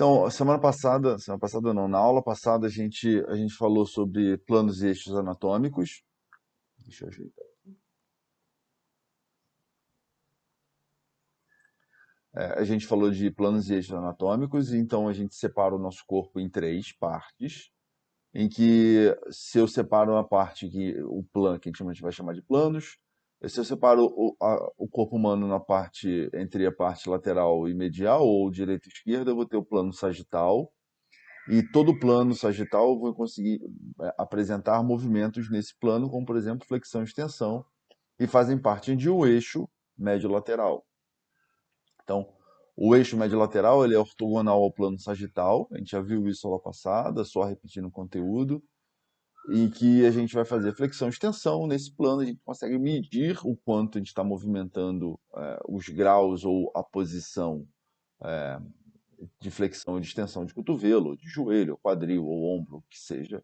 Então, semana passada não, na aula passada a gente falou sobre planos e eixos anatômicos. Deixa eu ajeitar. A gente falou de planos e eixos anatômicos, então a gente separa o nosso corpo em três partes, em que se eu separo uma parte que o plano, que a gente vai chamar de planos, se eu separo o corpo humano na parte entre a parte lateral e medial, ou direita e esquerda, eu vou ter o plano sagital. E todo plano sagital eu vou conseguir apresentar movimentos nesse plano, como por exemplo flexão e extensão, e fazem parte de um eixo médio-lateral. Então, o eixo médio-lateral ele é ortogonal ao plano sagital, a gente já viu isso aula passada, só repetindo o conteúdo, em que a gente vai fazer flexão e extensão. Nesse plano a gente consegue medir o quanto a gente está movimentando os graus ou a posição de flexão e de extensão de cotovelo, de joelho, quadril ou ombro, o que seja,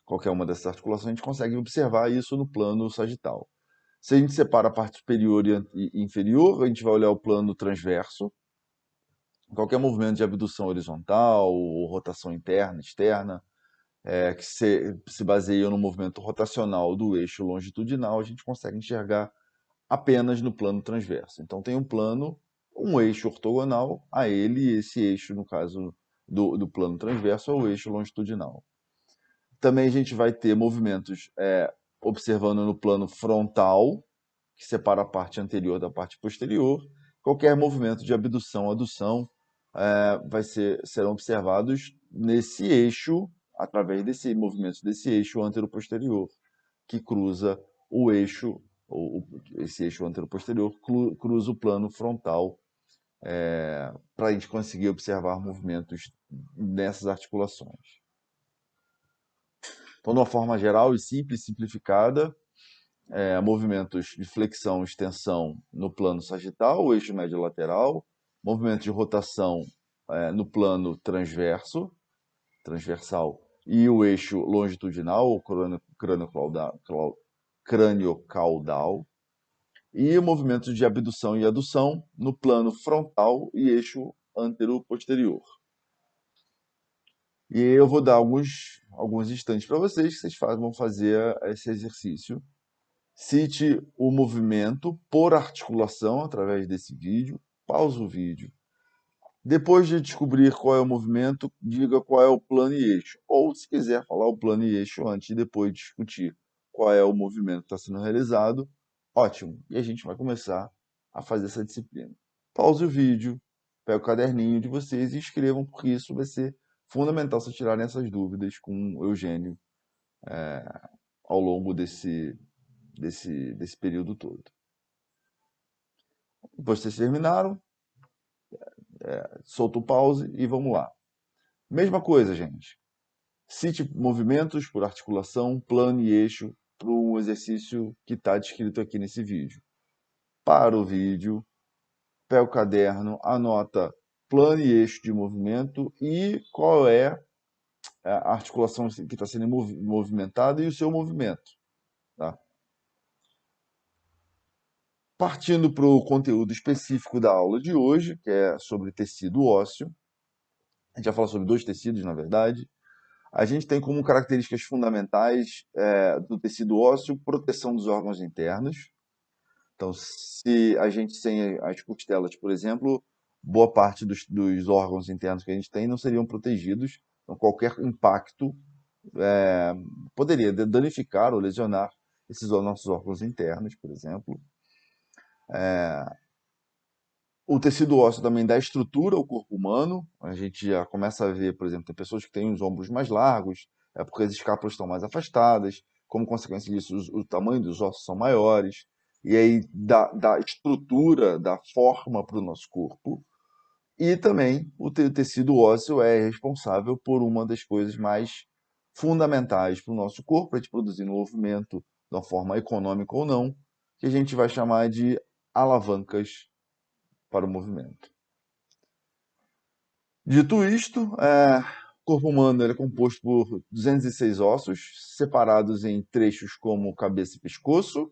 qualquer uma dessas articulações, a gente consegue observar isso no plano sagital. Se a gente separa a parte superior e inferior, a gente vai olhar o plano transverso. Qualquer movimento de abdução horizontal ou rotação interna, externa, que se baseia no movimento rotacional do eixo longitudinal, a gente consegue enxergar apenas no plano transverso. Então tem um plano, um eixo ortogonal a ele, e esse eixo, no caso do plano transverso, é o eixo longitudinal. Também a gente vai ter movimentos observando no plano frontal, que separa a parte anterior da parte posterior. Qualquer movimento de abdução, adução, serão observados nesse eixo, através desse movimento desse eixo antero-posterior, que cruza o eixo, esse eixo antero-posterior cruza o plano frontal, para a gente conseguir observar movimentos nessas articulações. Então, de uma forma geral e simples, simplificada, movimentos de flexão e extensão no plano sagital, o eixo médio lateral, movimento de rotação no plano transversal, e o eixo longitudinal, o crânio-caudal, e o movimento de abdução e adução no plano frontal e eixo antero-posterior. E eu vou dar alguns instantes para vocês, que vocês vão fazer esse exercício. Cite o movimento por articulação através desse vídeo, pause o vídeo. Depois de descobrir qual é o movimento, diga qual é o plano e eixo. Ou, se quiser, falar o plano e eixo antes e depois discutir qual é o movimento que está sendo realizado, ótimo. E a gente vai começar a fazer essa disciplina. Pause o vídeo, pegue o caderninho de vocês e escrevam, porque isso vai ser fundamental se tirarem essas dúvidas com o Eugênio ao longo desse período todo. Depois que vocês terminaram, solta o pause e vamos lá. Mesma coisa, gente. Cite movimentos por articulação, plano e eixo para o exercício que está descrito aqui nesse vídeo. Para o vídeo, pega o caderno, anota plano e eixo de movimento e qual é a articulação que está sendo movimentada e o seu movimento. Tá? Partindo para o conteúdo específico da aula de hoje, que é sobre tecido ósseo, a gente vai falar sobre dois tecidos, na verdade. A gente tem como características fundamentais do tecido ósseo proteção dos órgãos internos. Então, se a gente sem as costelas, por exemplo, boa parte dos órgãos internos que a gente tem não seriam protegidos. Então, qualquer impacto poderia danificar ou lesionar esses nossos órgãos internos, por exemplo. O tecido ósseo também dá estrutura ao corpo humano. A gente já começa a ver, por exemplo, tem pessoas que têm os ombros mais largos, porque as escápulas estão mais afastadas. Como consequência disso, o tamanho dos ossos são maiores. E aí dá estrutura, dá forma para o nosso corpo. E também o tecido ósseo é responsável por uma das coisas mais fundamentais para o nosso corpo, para a gente produzir movimento de uma forma econômica ou não, que a gente vai chamar de alavancas para o movimento. Dito isto, o corpo humano é composto por 206 ossos, separados em trechos como cabeça e pescoço,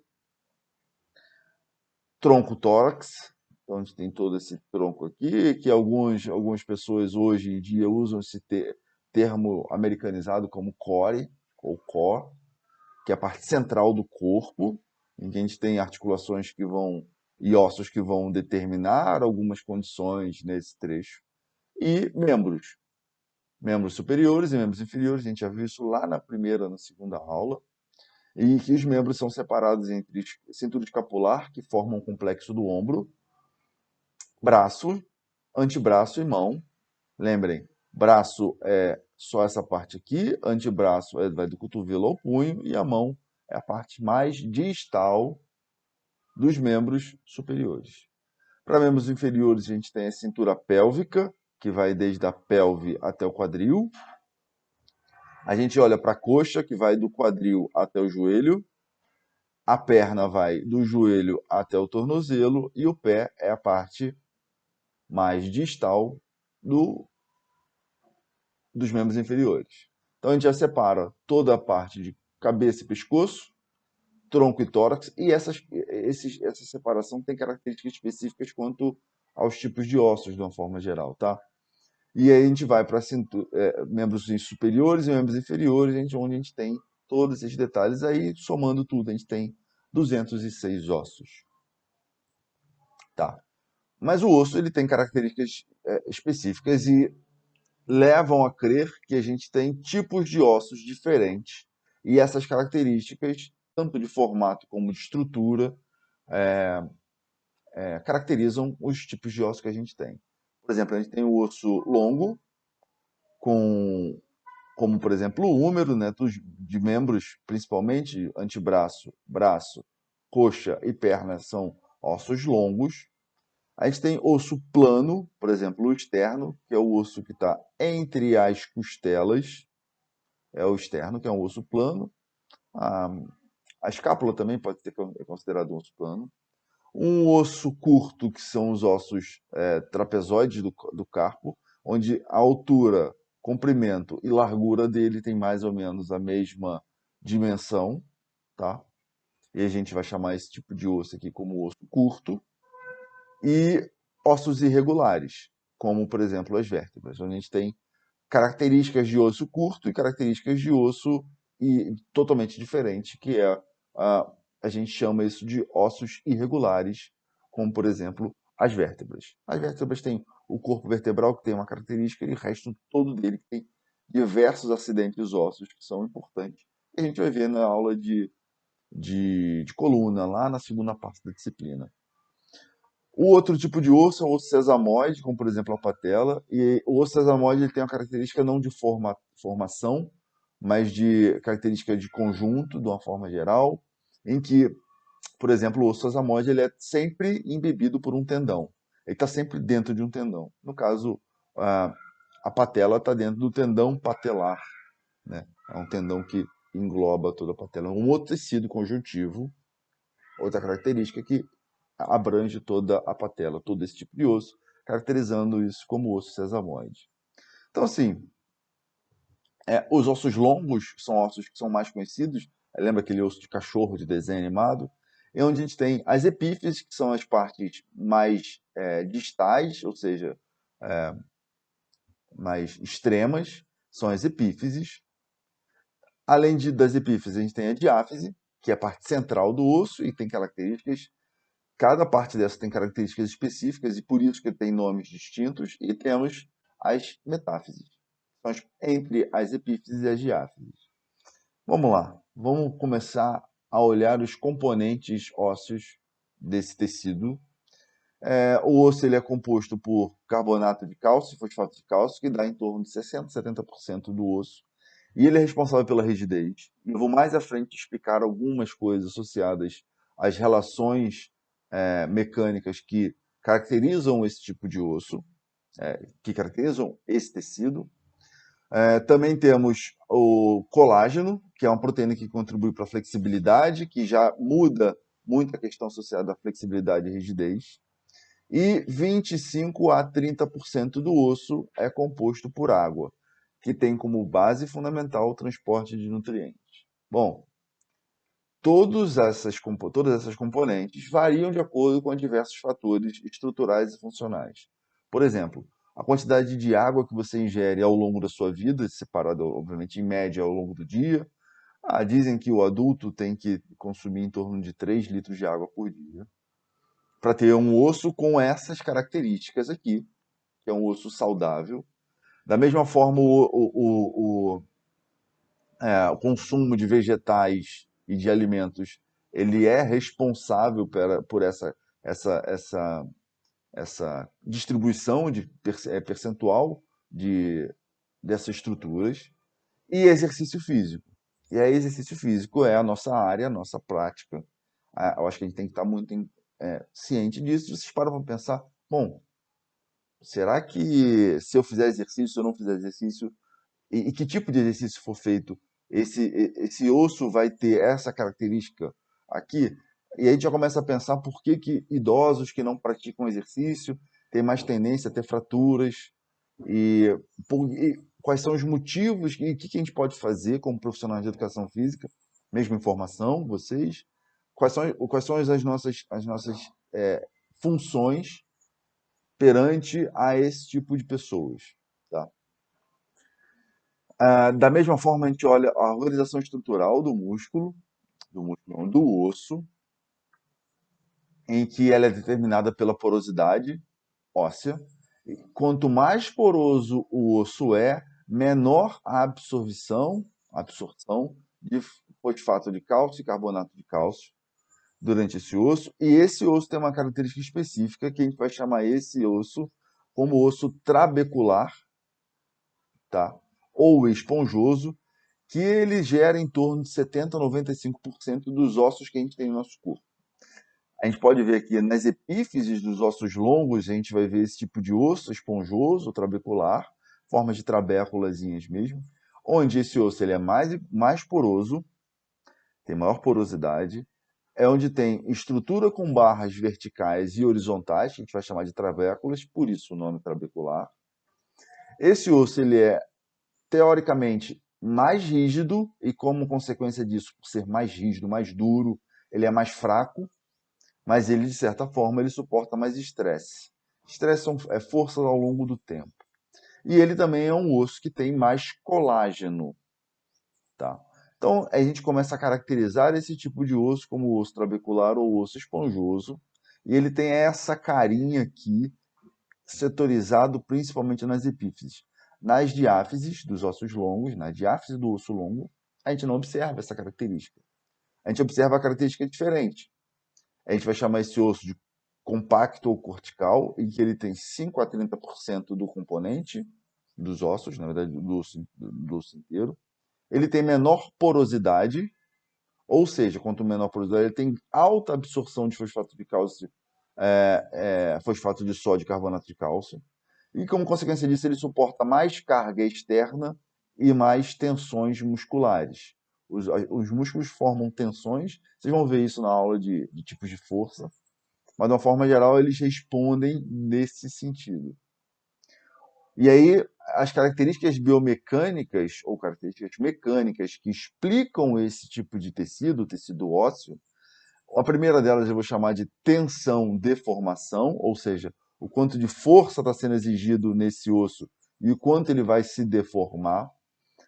tronco, tórax, Então, a gente tem todo esse tronco aqui, que algumas pessoas hoje em dia usam esse termo americanizado como core, ou core, que é a parte central do corpo, em que a gente tem articulações que vão e ossos que vão determinar algumas condições nesse trecho, e membros superiores e membros inferiores, a gente já viu isso lá na primeira, na segunda aula, e que os membros são separados entre cintura escapular, que forma um complexo do ombro, braço, antebraço e mão. Lembrem, braço é só essa parte aqui, antebraço vai do cotovelo ao punho e a mão é a parte mais distal dos membros superiores. Para membros inferiores, a gente tem a cintura pélvica, que vai desde a pelve até o quadril. A gente olha para a coxa, que vai do quadril até o joelho. A perna vai do joelho até o tornozelo. E o pé é a parte mais distal dos membros inferiores. Então a gente já separa toda a parte de cabeça e pescoço, tronco e tórax, e essa separação tem características específicas quanto aos tipos de ossos, de uma forma geral, tá? E aí a gente vai para membros superiores e membros inferiores, onde a gente tem todos esses detalhes. Aí, somando tudo, a gente tem 206 ossos. Tá. Mas o osso ele tem características específicas e levam a crer que a gente tem tipos de ossos diferentes. E essas características, tanto de formato como de estrutura, caracterizam os tipos de ossos que a gente tem. Por exemplo, a gente tem o osso longo, como por exemplo o húmero, né, de membros, principalmente antebraço, braço, coxa e perna são ossos longos. A gente tem osso plano, por exemplo, o externo, que é o osso que está entre as costelas, é o externo, que é um osso plano. A, a escápula também pode ser considerado um osso plano. Um osso curto, que são os ossos trapezoides do carpo, onde a altura, comprimento e largura dele tem mais ou menos a mesma dimensão, tá? E a gente vai chamar esse tipo de osso aqui como osso curto. E ossos irregulares, como, por exemplo, as vértebras, onde a gente tem características de osso curto e características de osso totalmente diferentes, que a gente chama isso de ossos irregulares, como, por exemplo, as vértebras. As vértebras têm o corpo vertebral, que tem uma característica, e o resto todo dele que tem diversos acidentes ósseos que são importantes. E a gente vai ver na aula de coluna, lá na segunda parte da disciplina. O outro tipo de osso é o osso sesamoide, como por exemplo a patela. E o osso sesamoide ele tem uma característica não de formação, mas de característica de conjunto, de uma forma geral, em que, por exemplo, o osso sesamoide ele é sempre embebido por um tendão. Ele está sempre dentro de um tendão. No caso, a patela está dentro do tendão patelar, né? É um tendão que engloba toda a patela. Um outro tecido conjuntivo, outra característica que abrange toda a patela, todo esse tipo de osso, caracterizando isso como osso sesamoide. Então, assim, os ossos longos são ossos que são mais conhecidos. Lembra aquele osso de cachorro de desenho animado? É onde a gente tem as epífises, que são as partes mais distais, ou seja, mais extremas, são as epífises. Além das epífises, a gente tem a diáfise, que é a parte central do osso e tem características. Cada parte dessa tem características específicas e por isso que tem nomes distintos. E temos as metáfises, são entre as epífises e as diáfises. Vamos lá, vamos começar a olhar os componentes ósseos desse tecido. O osso ele é composto por carbonato de cálcio e fosfato de cálcio, que dá em torno de 60% a 70% do osso. E ele é responsável pela rigidez. Eu vou mais à frente explicar algumas coisas associadas às relações mecânicas que caracterizam esse tipo de osso, que caracterizam esse tecido. Também temos o colágeno, que é uma proteína que contribui para a flexibilidade, que já muda muito a questão associada à flexibilidade e rigidez. E 25 a 30% do osso é composto por água, que tem como base fundamental o transporte de nutrientes. Bom, todas essas componentes variam de acordo com diversos fatores estruturais e funcionais. Por exemplo, a quantidade de água que você ingere ao longo da sua vida, separada, obviamente, em média ao longo do dia. Dizem que o adulto tem que consumir em torno de 3 litros de água por dia para ter um osso com essas características aqui, que é um osso saudável. Da mesma forma, o consumo de vegetais e de alimentos, ele é responsável por essa distribuição de percentual dessas estruturas. E exercício físico. E aí, exercício físico é a nossa área, a nossa prática. Eu acho que a gente tem que estar muito ciente disso. Vocês param para pensar, bom, será que se eu fizer exercício, se eu não fizer exercício, e que tipo de exercício for feito, esse osso vai ter essa característica aqui? E aí a gente já começa a pensar por que idosos que não praticam exercício têm mais tendência a ter fraturas, e, e quais são os motivos, e o que a gente pode fazer como profissionais de educação física, mesmo em formação, vocês, quais são as nossas funções perante a esse tipo de pessoas, tá? Da mesma forma, a gente olha a organização estrutural do músculo não, do osso, em que ela é determinada pela porosidade óssea. E quanto mais poroso o osso é, menor a absorção de fosfato de cálcio e carbonato de cálcio durante esse osso. E esse osso tem uma característica específica que a gente vai chamar esse osso como osso trabecular, tá? Ou esponjoso, que ele gera em torno de 70 a 95% dos ossos que a gente tem no nosso corpo. A gente pode ver aqui nas epífises dos ossos longos, a gente vai ver esse tipo de osso esponjoso, trabecular, formas de trabéculazinhas mesmo, onde esse osso ele é mais poroso, tem maior porosidade, é onde tem estrutura com barras verticais e horizontais, que a gente vai chamar de trabéculas, por isso o nome trabecular. Esse osso ele é teoricamente mais rígido e, como consequência disso, por ser mais rígido, mais duro, ele é mais fraco, mas ele, de certa forma, ele suporta mais estresse. Estresse é força ao longo do tempo. E ele também é um osso que tem mais colágeno, tá? Então, a gente começa a caracterizar esse tipo de osso como osso trabecular ou osso esponjoso, e ele tem essa carinha aqui, setorizado principalmente nas epífises. Nas diáfises dos ossos longos, na diáfise do osso longo, a gente não observa essa característica. A gente observa a característica diferente. A gente vai chamar esse osso de compacto ou cortical, em que ele tem 5 a 30% do componente dos ossos, na verdade, do osso inteiro. Ele tem menor porosidade, ou seja, quanto menor porosidade, ele tem alta absorção de fosfato de cálcio, fosfato de sódio e carbonato de cálcio. E, como consequência disso, ele suporta mais carga externa e mais tensões musculares. Os músculos formam tensões, vocês vão ver isso na aula de tipos de força, mas de uma forma geral eles respondem nesse sentido. E aí, as características biomecânicas ou características mecânicas que explicam esse tipo de tecido, tecido ósseo, a primeira delas eu vou chamar de tensão-deformação, ou seja, o quanto de força está sendo exigido nesse osso e o quanto ele vai se deformar.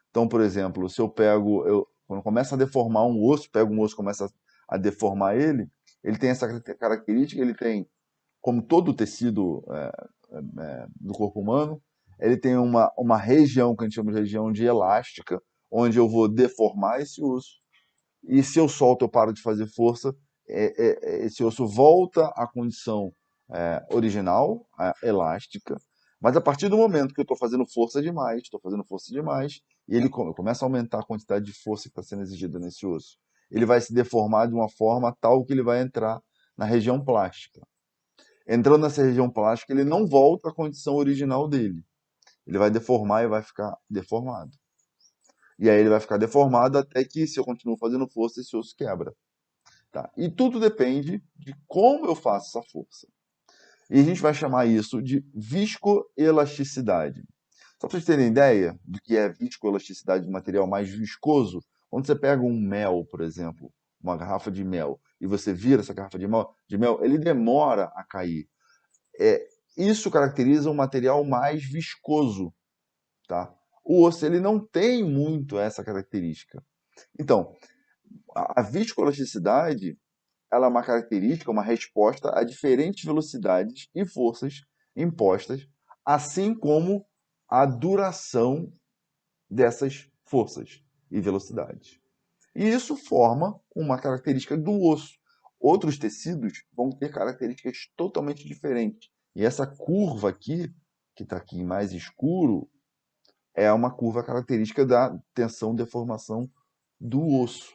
Então, por exemplo, se quando começa a deformar um osso, pego um osso e começa a deformar ele tem essa característica, ele tem, como todo o tecido do corpo humano, ele tem uma região que a gente chama de região de elástica, onde eu vou deformar esse osso, e se eu solto, eu paro de fazer força, esse osso volta à condição original, elástica, mas a partir do momento que eu estou fazendo força demais, e ele começa a aumentar a quantidade de força que está sendo exigida nesse osso, ele vai se deformar de uma forma tal que ele vai entrar na região plástica. Entrando nessa região plástica, ele não volta à condição original dele. Ele vai deformar e vai ficar deformado. E aí ele vai ficar deformado até que, se eu continuo fazendo força, esse osso quebra. Tá? E tudo depende de como eu faço essa força. E a gente vai chamar isso de viscoelasticidade. Só para vocês terem ideia do que é viscoelasticidade do material mais viscoso, quando você pega um mel, por exemplo, uma garrafa de mel, e você vira essa garrafa de mel, ele demora a cair. Isso caracteriza um material mais viscoso, tá? O osso ele não tem muito essa característica. Então, a viscoelasticidade ela é uma característica, uma resposta a diferentes velocidades e forças impostas, assim como a duração dessas forças e velocidades. E isso forma uma característica do osso. Outros tecidos vão ter características totalmente diferentes. E essa curva aqui, que está aqui mais escuro, é uma curva característica da tensão-deformação do osso.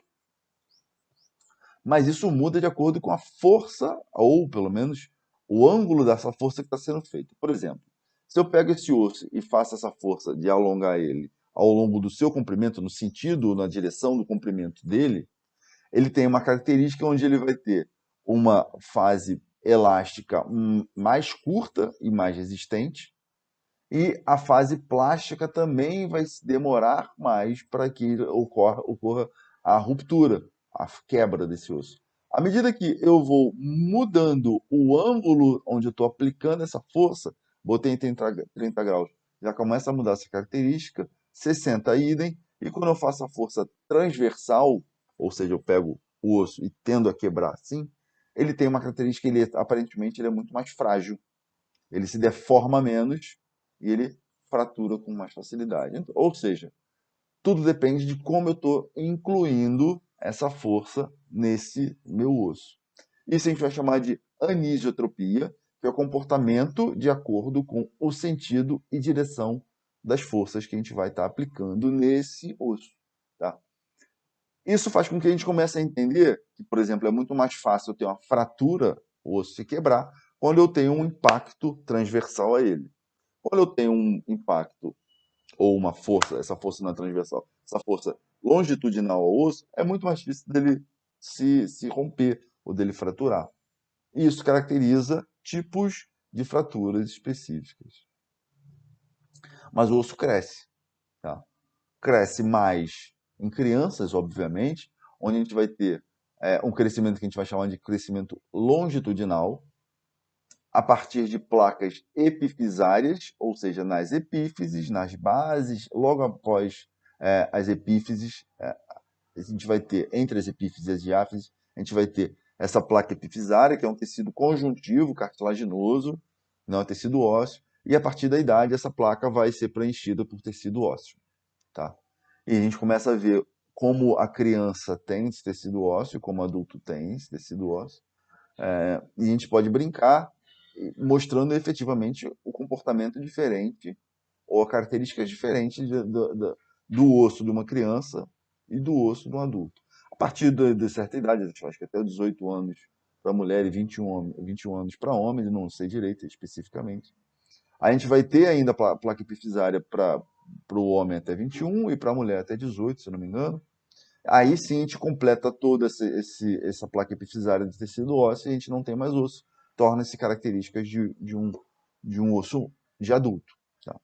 Mas isso muda de acordo com a força, ou pelo menos o ângulo dessa força que está sendo feita. Por exemplo, se eu pego esse osso e faço essa força de alongar ele ao longo do seu comprimento, no sentido, na direção do comprimento dele, ele tem uma característica onde ele vai ter uma fase elástica mais curta e mais resistente, e a fase plástica também vai se demorar mais para que ocorra a ruptura, a quebra desse osso. À medida que eu vou mudando o ângulo onde eu estou aplicando essa força, botei em 30 graus, já começa a mudar essa característica, 60 idem, e quando eu faço a força transversal, ou seja, eu pego o osso e tendo a quebrar assim, ele tem uma característica, aparentemente ele é muito mais frágil, ele se deforma menos e ele fratura com mais facilidade. Ou seja, tudo depende de como eu estou incluindo essa força nesse meu osso. Isso a gente vai chamar de anisiotropia, que é o comportamento de acordo com o sentido e direção das forças que a gente vai estar aplicando nesse osso. Tá? Isso faz com que a gente comece a entender que, por exemplo, é muito mais fácil eu ter uma fratura, o osso se quebrar, quando eu tenho um impacto transversal a ele. Quando eu tenho um impacto ou uma força, essa força não é transversal, essa força longitudinal ao osso, é muito mais difícil dele se romper ou dele fraturar. E isso caracteriza tipos de fraturas específicas. Mas o osso cresce. Tá? Cresce mais em crianças, obviamente, onde a gente vai ter um crescimento que a gente vai chamar de crescimento longitudinal, a partir de placas epifisárias, ou seja, nas epífises, nas bases, logo após as epífises, a gente vai ter, entre as epífises e as diáfises, a gente vai ter essa placa epifisária, que é um tecido conjuntivo, cartilaginoso, não é tecido ósseo, e a partir da idade essa placa vai ser preenchida por tecido ósseo. Tá? E a gente começa a ver como a criança tem esse tecido ósseo, como o adulto tem esse tecido ósseo, e a gente pode brincar mostrando efetivamente o comportamento diferente ou características diferentes do osso de uma criança e do osso de um adulto. A partir de certa idade, acho que até 18 anos para mulher e 21 anos para homem, não sei direito especificamente. A gente vai ter ainda a placa epifisária para o homem até 21 e para a mulher até 18, se não me engano. Aí sim a gente completa toda essa placa epifisária de tecido ósseo e a gente não tem mais osso. Torna-se características de um osso de adulto. Tá?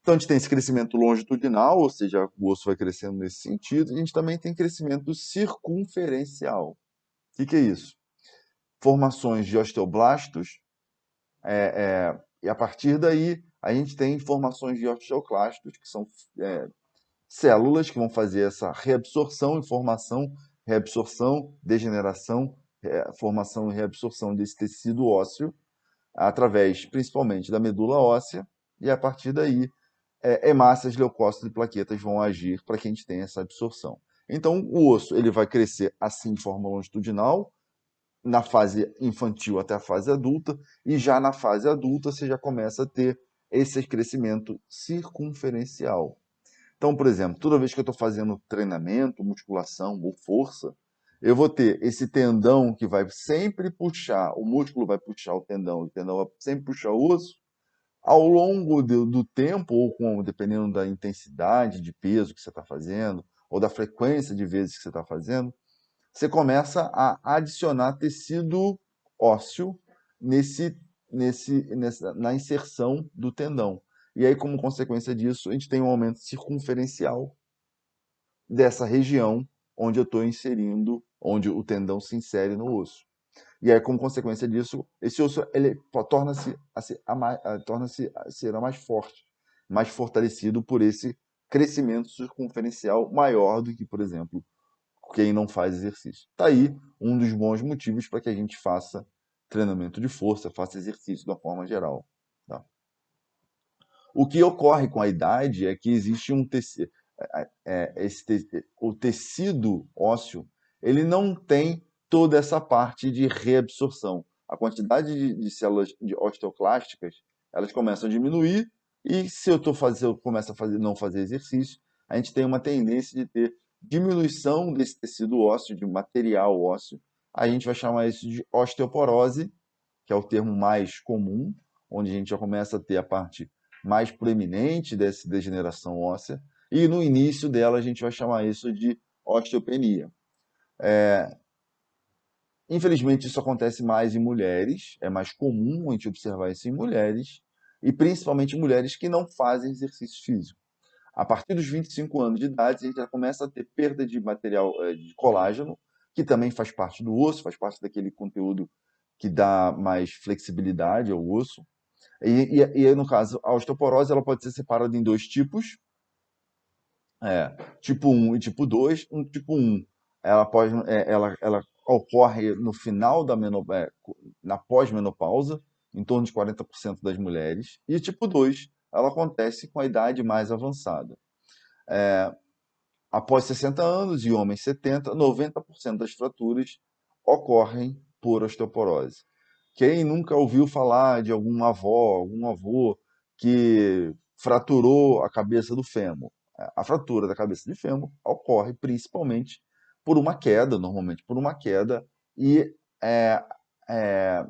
Então a gente tem esse crescimento longitudinal, ou seja, o osso vai crescendo nesse sentido, e a gente também tem crescimento circunferencial. O que é isso? Formações de osteoblastos, e a partir daí a gente tem formações de osteoclastos, que são células que vão fazer essa reabsorção e formação, reabsorção, degeneração, formação e reabsorção desse tecido ósseo, através principalmente da medula óssea, e a partir daí hemácias, leucócitos e plaquetas vão agir para que a gente tenha essa absorção. Então, o osso ele vai crescer assim de forma longitudinal, na fase infantil até a fase adulta, e já na fase adulta você já começa a ter esse crescimento circunferencial. Então, por exemplo, toda vez que eu estou fazendo treinamento, musculação ou força, eu vou ter esse tendão que vai sempre puxar, o músculo vai puxar o tendão vai sempre puxar o osso. Ao longo do tempo, ou dependendo da intensidade de peso que você está fazendo, ou da frequência de vezes que você está fazendo, você começa a adicionar tecido ósseo na inserção do tendão. E aí, como consequência disso, a gente tem um aumento circunferencial dessa região onde eu estou inserindo onde o tendão se insere no osso. E aí, como consequência disso, esse osso ele torna-se torna-se a ser mais forte, mais fortalecido por esse crescimento circunferencial maior do que, por exemplo, quem não faz exercício. Está aí um dos bons motivos para que a gente faça treinamento de força, faça exercício de uma forma geral. Tá? O que ocorre com a idade é que existe um tecido, o tecido ósseo, ele não tem toda essa parte de reabsorção. A quantidade de células osteoclásticas, elas começam a diminuir e se eu começo a não fazer exercício, a gente tem uma tendência de ter diminuição desse tecido ósseo, de material ósseo. A gente vai chamar isso de osteoporose, que é o termo mais comum, onde a gente já começa a ter a parte mais proeminente dessa degeneração óssea, e no início dela a gente vai chamar isso de osteopenia. Infelizmente, isso acontece mais em mulheres, é mais comum a gente observar isso em mulheres, e principalmente mulheres que não fazem exercício físico. A partir dos 25 anos de idade, a gente já começa a ter perda de material de colágeno, que também faz parte do osso, faz parte daquele conteúdo que dá mais flexibilidade ao osso. E no caso, a osteoporose ela pode ser separada em dois tipos, tipo 1 e tipo 2. Um tipo 1, ela ocorre no final na pós-menopausa, em torno de 40% das mulheres. E tipo 2, ela acontece com a idade mais avançada. Após 60 anos e homens 70, 90% das fraturas ocorrem por osteoporose. Quem nunca ouviu falar de alguma avó, algum avô que fraturou a cabeça do fêmur? A fratura da cabeça de fêmur ocorre principalmente por uma queda, normalmente por uma queda, e é, é,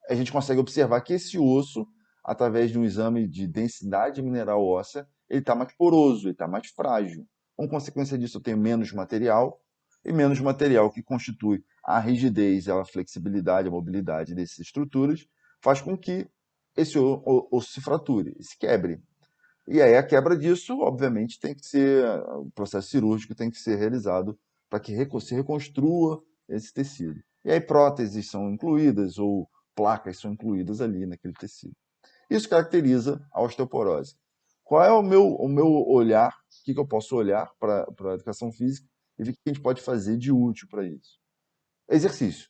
a gente consegue observar que esse osso, através de um exame de densidade mineral óssea, ele está mais poroso, ele está mais frágil. Como consequência disso, eu tenho menos material, e menos material que constitui a rigidez, a flexibilidade, a mobilidade dessas estruturas, faz com que esse osso se frature, se quebre. E aí a quebra disso, obviamente, tem que ser, o processo cirúrgico tem que ser realizado para que se reconstrua esse tecido. E aí próteses são incluídas ou placas são incluídas ali naquele tecido. Isso caracteriza a osteoporose. Qual é o meu olhar, o que eu posso olhar para a educação física e ver o que a gente pode fazer de útil para isso? Exercício.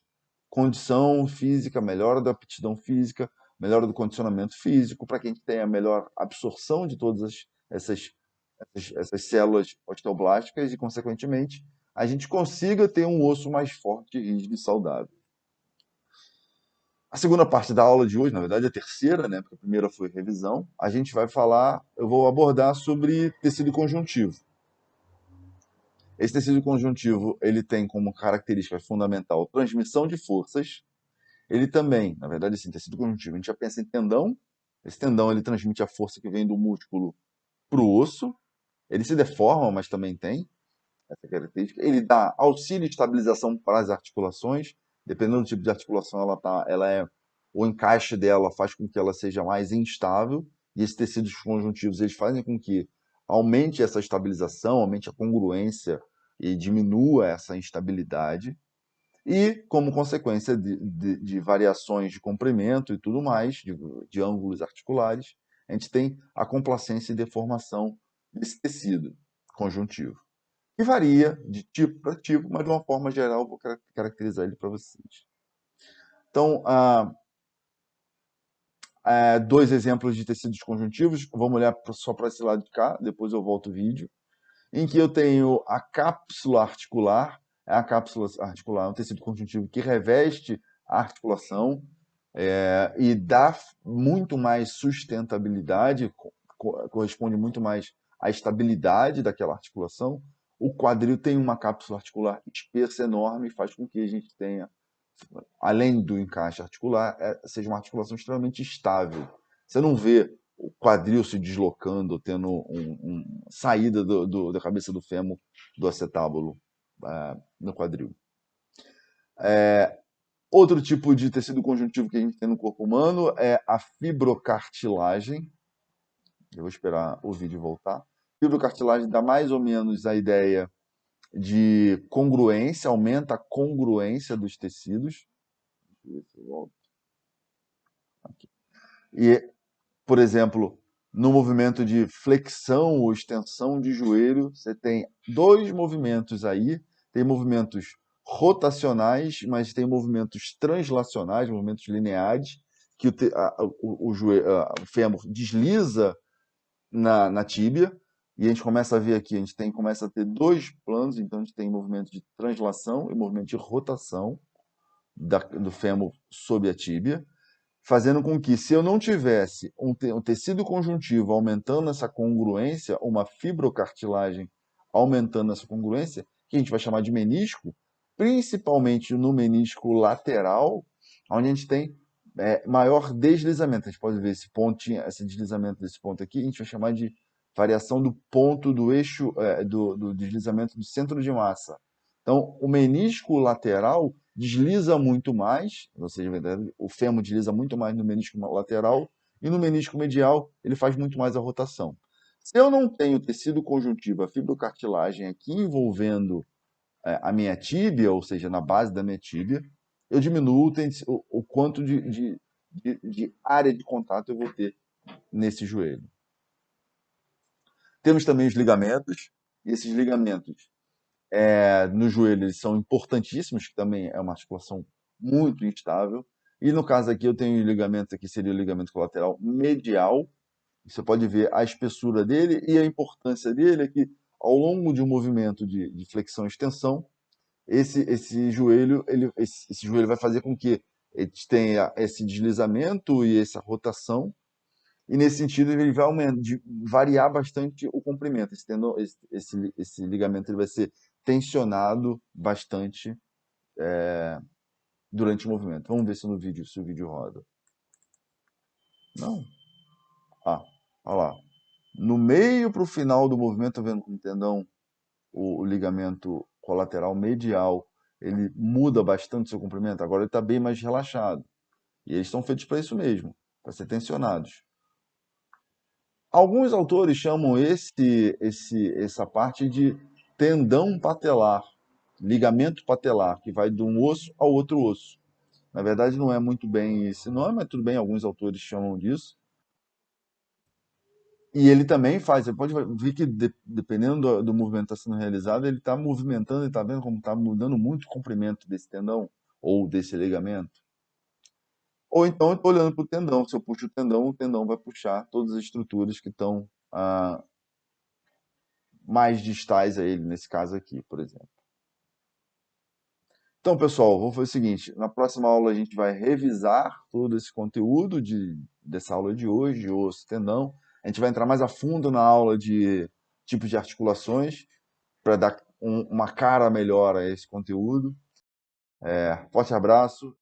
Condição física, melhora da aptidão física, melhora do condicionamento físico, para que a gente tenha a melhor absorção de todas essas células osteoblásticas e, consequentemente, a gente consiga ter um osso mais forte, rígido e saudável. A segunda parte da aula de hoje, na verdade, a terceira, né, porque a primeira foi revisão, a gente vai falar, eu vou abordar sobre tecido conjuntivo. Esse tecido conjuntivo, ele tem como característica fundamental transmissão de forças. Ele também, na verdade, assim, tecido conjuntivo, a gente já pensa em tendão. Esse tendão, ele transmite a força que vem do músculo para o osso. Ele se deforma, mas também tem essa característica. Ele dá auxílio e estabilização para as articulações. Dependendo do tipo de articulação, o encaixe dela faz com que ela seja mais instável. E esses tecidos conjuntivos, eles fazem com que aumente essa estabilização, aumente a congruência e diminua essa instabilidade. E, como consequência de variações de comprimento e tudo mais, de ângulos articulares, a gente tem a complacência e deformação desse tecido conjuntivo. E varia de tipo para tipo, mas de uma forma geral eu vou caracterizar ele para vocês. Então, dois exemplos de tecidos conjuntivos. Vamos olhar só para esse lado de cá, depois eu volto o vídeo. Em que eu tenho a cápsula articular. A cápsula articular é um tecido conjuntivo que reveste a articulação e dá muito mais sustentabilidade, corresponde muito mais à estabilidade daquela articulação. O quadril tem uma cápsula articular espessa enorme, faz com que a gente tenha, além do encaixe articular, seja uma articulação extremamente estável. Você não vê o quadril se deslocando, tendo saída da cabeça do fêmur do acetábulo no quadril. Outro tipo de tecido conjuntivo que a gente tem no corpo humano é a fibrocartilagem. Eu vou esperar o vídeo voltar. Fibrocartilagem dá mais ou menos a ideia de congruência, aumenta a congruência dos tecidos. Deixa eu ver se eu volto aqui. E, por exemplo, no movimento de flexão ou extensão de joelho, você tem dois movimentos aí, tem movimentos rotacionais, mas tem movimentos translacionais, movimentos lineares, que o fêmur desliza na tíbia, e a gente começa a ver aqui, a gente começa a ter dois planos, então a gente tem movimento de translação e movimento de rotação do fêmur sob a tíbia, fazendo com que, se eu não tivesse um tecido conjuntivo aumentando essa congruência, uma fibrocartilagem aumentando essa congruência, que a gente vai chamar de menisco, principalmente no menisco lateral, onde a gente tem maior deslizamento. A gente pode ver esse pontinho, esse deslizamento desse ponto aqui, a gente vai chamar de variação do ponto do eixo, do deslizamento do centro de massa. Então, o menisco lateral desliza muito mais, ou seja, o fêmur desliza muito mais no menisco lateral, e no menisco medial ele faz muito mais a rotação. Se eu não tenho tecido conjuntivo, a fibrocartilagem aqui envolvendo a minha tíbia, ou seja, na base da minha tíbia, eu diminuo o quanto de área de contato eu vou ter nesse joelho. Temos também os ligamentos, e esses ligamentos no joelho eles são importantíssimos, que também é uma articulação muito instável. E no caso aqui eu tenho o ligamento, aqui seria o ligamento colateral medial. Você pode ver a espessura dele e a importância dele é que ao longo de um movimento de flexão e extensão, esse joelho esse joelho vai fazer com que ele tenha esse deslizamento e essa rotação, e nesse sentido ele vai variar bastante o comprimento. Esse ligamento ele vai ser tensionado bastante durante o movimento. Vamos ver se o vídeo roda. Não? Ah, olha lá. No meio para o final do movimento, tá vendo como o tendão, o ligamento colateral medial, ele muda bastante o seu comprimento. Agora ele está bem mais relaxado. E eles estão feitos para isso mesmo, para ser tensionados. Alguns autores chamam essa parte de tendão patelar, ligamento patelar, que vai de um osso ao outro osso. Na verdade, não é muito bem esse nome, mas tudo bem, alguns autores chamam disso. E ele também faz, você pode ver que dependendo do movimento que está sendo realizado, ele está movimentando, ele está vendo como está mudando muito o comprimento desse tendão ou desse ligamento. Ou então eu estou olhando para o tendão, se eu puxo o tendão vai puxar todas as estruturas que estão mais distais a ele, nesse caso aqui, por exemplo. Então, pessoal, vamos fazer o seguinte, na próxima aula a gente vai revisar todo esse conteúdo dessa aula de hoje, de osso, tendão. A gente vai entrar mais a fundo na aula de tipos de articulações, para dar uma cara melhor a esse conteúdo. Forte abraço.